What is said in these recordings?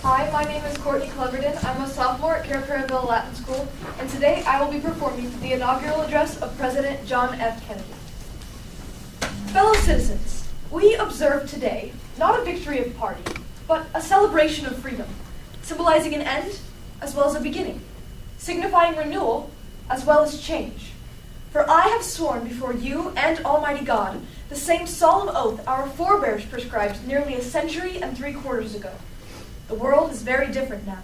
Hi, my name is Courtney Cleverdon. I'm a sophomore at Cair Paravel Latin School, and today I will be performing the inaugural address of President John F. Kennedy. Fellow citizens, we observe today not a victory of party, but a celebration of freedom, symbolizing an end as well as a beginning, signifying renewal as well as change. For I have sworn before you and Almighty God the same solemn oath our forebears prescribed nearly a century and 3/4 ago. The world is very different now.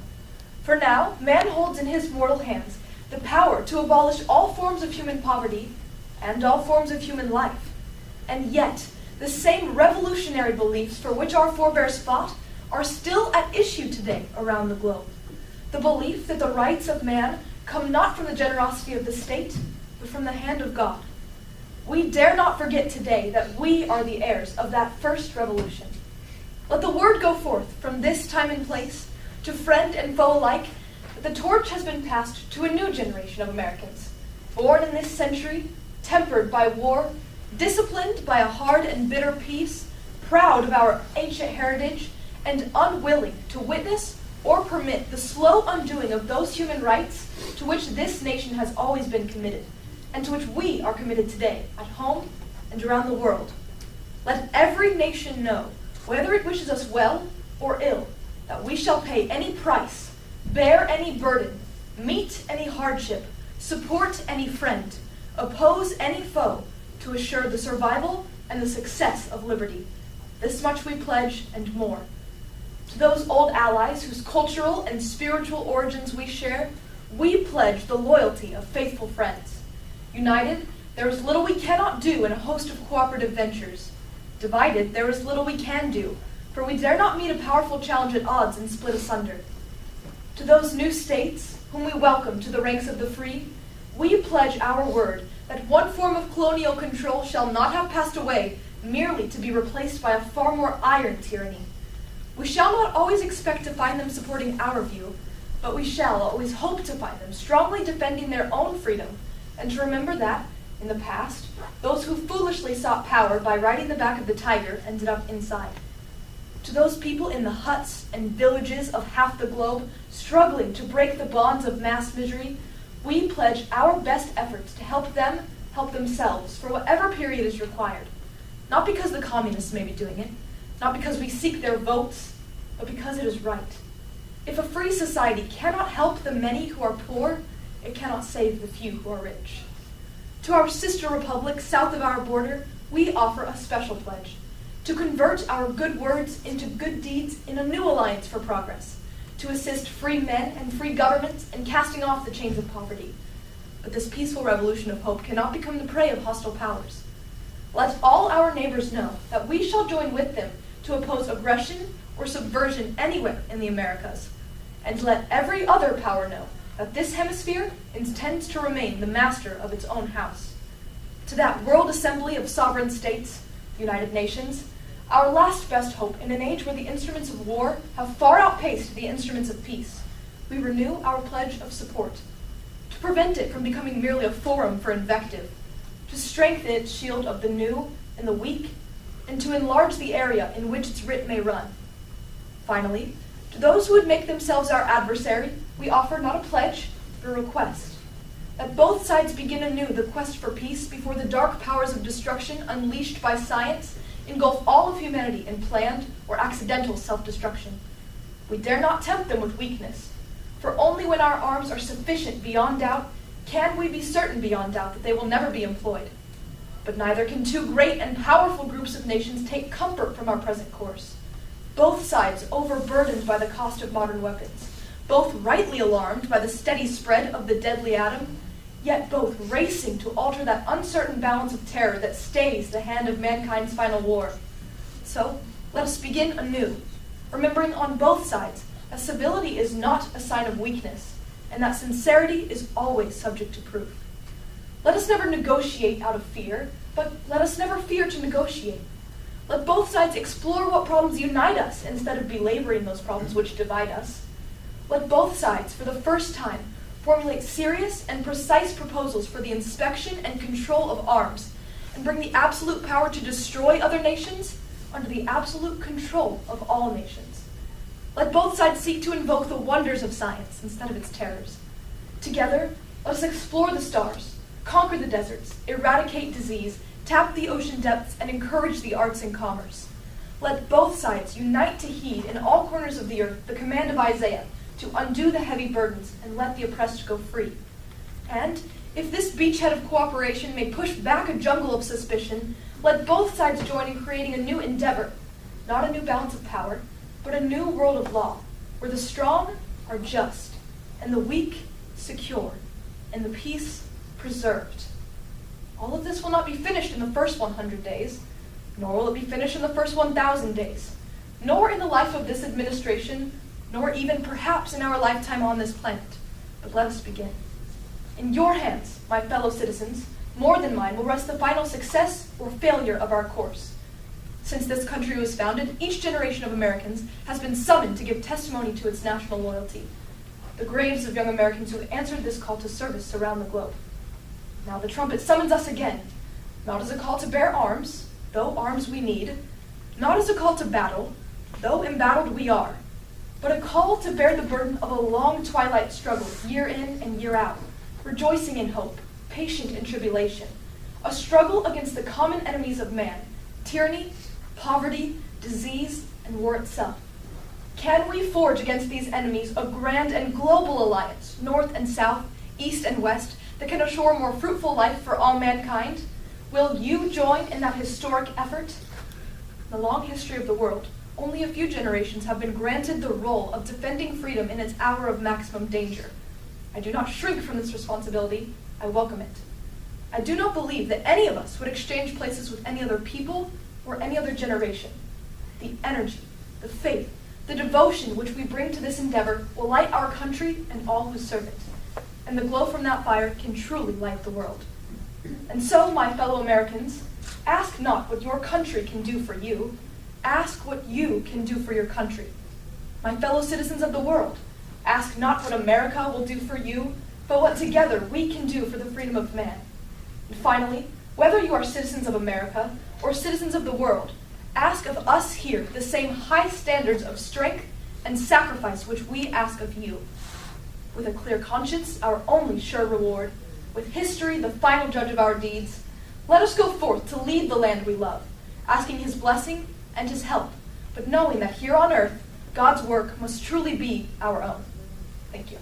For now, man holds in his mortal hands the power to abolish all forms of human poverty and all forms of human life. And yet, the same revolutionary beliefs for which our forebears fought are still at issue today around the globe. The belief that the rights of man come not from the generosity of the state, but from the hand of God. We dare not forget today that we are the heirs of that first revolution. Let the word go forth from this time and place to friend and foe alike that the torch has been passed to a new generation of Americans, born in this century, tempered by war, disciplined by a hard and bitter peace, proud of our ancient heritage, and unwilling to witness or permit the slow undoing of those human rights to which this nation has always been committed, and to which we are committed today, at home and around the world. Let every nation know, whether it wishes us well or ill, that we shall pay any price, bear any burden, meet any hardship, support any friend, oppose any foe, to assure the survival and the success of liberty. This much we pledge, and more. To those old allies whose cultural and spiritual origins we share, we pledge the loyalty of faithful friends. United, there is little we cannot do in a host of cooperative ventures. Divided, there is little we can do, for we dare not meet a powerful challenge at odds and split asunder. To those new states, whom we welcome to the ranks of the free, we pledge our word that one form of colonial control shall not have passed away merely to be replaced by a far more iron tyranny. We shall not always expect to find them supporting our view, but we shall always hope to find them strongly defending their own freedom, and to remember that, in the past, those who foolishly sought power by riding the back of the tiger ended up inside. To those people in the huts and villages of half the globe struggling to break the bonds of mass misery, we pledge our best efforts to help them help themselves for whatever period is required. Not because the communists may be doing it, not because we seek their votes, but because it is right. If a free society cannot help the many who are poor, it cannot save the few who are rich. To our sister republic south of our border, we offer a special pledge to convert our good words into good deeds in a new alliance for progress, to assist free men and free governments in casting off the chains of poverty. But this peaceful revolution of hope cannot become the prey of hostile powers. Let all our neighbors know that we shall join with them to oppose aggression or subversion anywhere in the Americas, and let every other power know that this hemisphere intends to remain the master of its own house. To that World Assembly of Sovereign States, United Nations, our last best hope in an age where the instruments of war have far outpaced the instruments of peace, we renew our pledge of support, to prevent it from becoming merely a forum for invective, to strengthen its shield of the new and the weak, and to enlarge the area in which its writ may run. Finally, to those who would make themselves our adversary, we offer not a pledge, but a request, that both sides begin anew the quest for peace before the dark powers of destruction unleashed by science engulf all of humanity in planned or accidental self-destruction. We dare not tempt them with weakness, for only when our arms are sufficient beyond doubt can we be certain beyond doubt that they will never be employed. But neither can two great and powerful groups of nations take comfort from our present course. Both sides overburdened by the cost of modern weapons, both rightly alarmed by the steady spread of the deadly atom, yet both racing to alter that uncertain balance of terror that stays the hand of mankind's final war. So, let us begin anew, remembering on both sides that civility is not a sign of weakness, and that sincerity is always subject to proof. Let us never negotiate out of fear, but let us never fear to negotiate. Let both sides explore what problems unite us instead of belaboring those problems which divide us. Let both sides, for the first time, formulate serious and precise proposals for the inspection and control of arms, and bring the absolute power to destroy other nations under the absolute control of all nations. Let both sides seek to invoke the wonders of science instead of its terrors. Together, let us explore the stars, conquer the deserts, eradicate disease, tap the ocean depths, and encourage the arts and commerce. Let both sides unite to heed in all corners of the earth the command of Isaiah to undo the heavy burdens and let the oppressed go free. And if this beachhead of cooperation may push back a jungle of suspicion, let both sides join in creating a new endeavor, not a new balance of power, but a new world of law, where the strong are just, and the weak secure, and the peace preserved. All of this will not be finished in the first 100 days, nor will it be finished in the first 1,000 days, nor in the life of this administration, nor even perhaps in our lifetime on this planet. But let us begin. In your hands, my fellow citizens, more than mine, will rest the final success or failure of our course. Since this country was founded, each generation of Americans has been summoned to give testimony to its national loyalty. The graves of young Americans who have answered this call to service around the globe. Now the trumpet summons us again, not as a call to bear arms, though arms we need, not as a call to battle, though embattled we are, but a call to bear the burden of a long twilight struggle, year in and year out, rejoicing in hope, patient in tribulation, a struggle against the common enemies of man, tyranny, poverty, disease, and war itself. Can we forge against these enemies a grand and global alliance, north and south, east and west, that can assure a more fruitful life for all mankind? Will you join in that historic effort? In the long history of the world, only a few generations have been granted the role of defending freedom in its hour of maximum danger. I do not shrink from this responsibility, I welcome it. I do not believe that any of us would exchange places with any other people or any other generation. The energy, the faith, the devotion which we bring to this endeavor will light our country and all who serve it. And the glow from that fire can truly light the world. And so, my fellow Americans, ask not what your country can do for you. Ask what you can do for your country. My fellow citizens of the world, ask not what America will do for you, but what together we can do for the freedom of man. And finally, whether you are citizens of America or citizens of the world, ask of us here the same high standards of strength and sacrifice which we ask of you. With a clear conscience, our only sure reward, with history the final judge of our deeds, let us go forth to lead the land we love, asking his blessing and his help, but knowing that here on earth, God's work must truly be our own. Thank you.